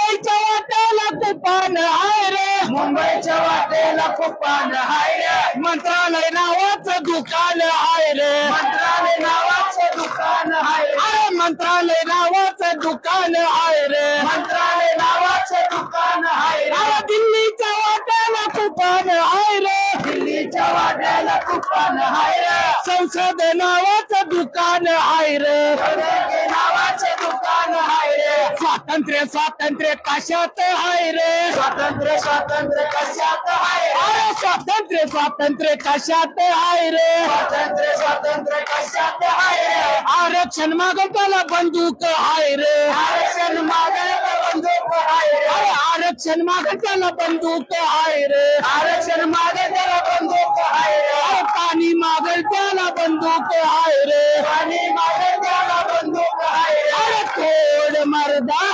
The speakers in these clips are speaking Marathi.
मुंबईच्या वाट्याला कुपान हाय रे, मुंबईच्या वाटेला कुपान हाय रे, मंत्रालय नावाचं दुकान हाय रे, मंत्रालय नावाचं दुकान हाय रे, अरे मंत्रालय नावाचं दुकान हाय रे, मंत्रालय नावाचं दुकान हाय रे, अरे दिल्लीच्या वाट्याला कुपान हाय रे, दिल्लीच्या वाट्याला कुपान हाय रे, संसद नावाचं दुकान हाय रे, संसद नावाचं दुकान हाय रे, स्वातंत्र्य स्वातंत्र्य कशात हाय रे, स्वातंत्र्य स्वातंत्र्य कशात हाय रे, अरे स्वातंत्र्य स्वातंत्र्य कशात हाय रे, स्वातंत्र्य स्वातंत्र्य कशात हाय रे, आरक्षण मागं त्याला बंदूक हाय रे, आरक्षण मागायला बंदूक हाय रे, अरे आरक्षण मागं त्याला बंदूक हाय रे, आरक्षण मागे त्याला बंदूक हाय रे, अरे पाणी मागल त्याला बंदूक हाय रे, आणि मागे त्याला बंदूक हाय रे, अरे तोड मर्दा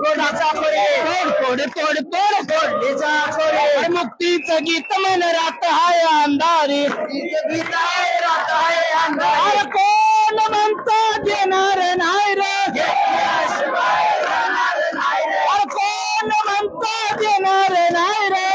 कोणाचा पडे तोड तोड तोड तोड फोडणीचा पडे अरे मुक्तीचं गीत मन रात हाय अंधारी, तिचे गीत आहे रात आहे अंधारी, अरे कोण म्हणता देणार नाही रे, घेतल्याशिवाय राहणार नाही रे, अरे कोण म्हणता देणार नाही रे,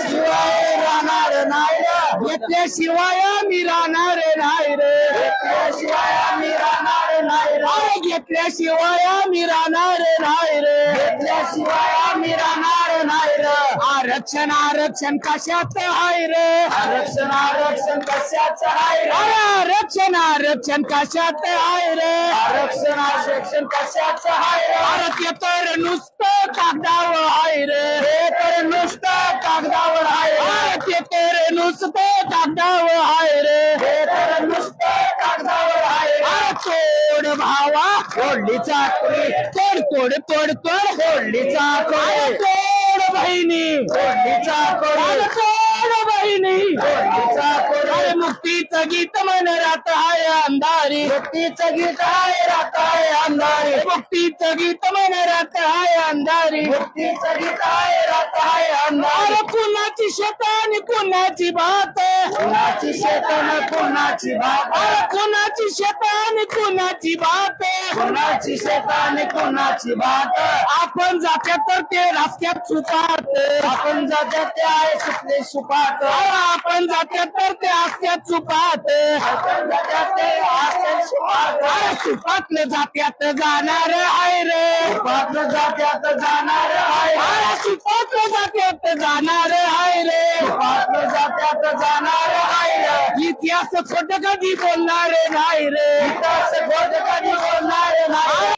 शिवाय राहणार नाही रे, घेतल्याशिवाय आम्ही राहणार नाही रे, घेतल्याशिवाय आम्ही राहणार नाही रे, अरे घेतल्याशिवाय आम्ही राहणार नाही रे, घेतल्याशिवाय आम्ही राहणार नाही रे, आरक्षण आरक्षण कशात हाय रे, आरक्षण आरक्षण कशाचं आहे रे, अरे आरक्षण आरक्षण कशात हाय रे, आरक्षण आरक्षण कशाचं आहे रे, अरे ते तर नुसतं कागदावर हाय रे, हे तर नुसतं कागदावर आहे रे, अरे ते तर नुसतं कागदावर हाय रे, हे तर नुसतं कागदावर आहे रे, अरे तोड भावा फोडणीचा कोळी तोड तोड तोड तोड फोडणीचा अरे कोळी तोड बहिणी, फोडणीचा अरे कोळी तोड बहिणी, फोडणीचा अरे कोळी मुक्तीचं गीत मन रात हाय अंधारी, मुक्तीचं गीत आहे रात आहे अंधारी, मुक्तीचं गीत मन रात हाय अंधारी, मुक्तीचं गीत आहे रात आहे अंधारी, अरे कुणाची शेत आणि कुणाची भात, कुणाची शेतन कुणाची भात, अरे कुणाची शेत आणि कुणाची भात, कुणाची शेताने कुणाची भात, आपण जात्या तर ते रस्त्यात चुकात, आपण जात्यात ते आहे सुटले सुपात, अरे आपण जात्या तर ते असत्यात चुकात, आपण जात्यात ते आहे सुपात, अरे सुपातलं जात्यात जाणार आहे रे, सुपातलं जात्यात जाणार आहे, अरे सुपातलं जात्यात जाणार आहे रे, सुपातलं जात्यात जाणार आहे रे, इतिहास खोट कधी बोलणार नाही रे, इतिहास खोट कधी बोलणार नाही, अरे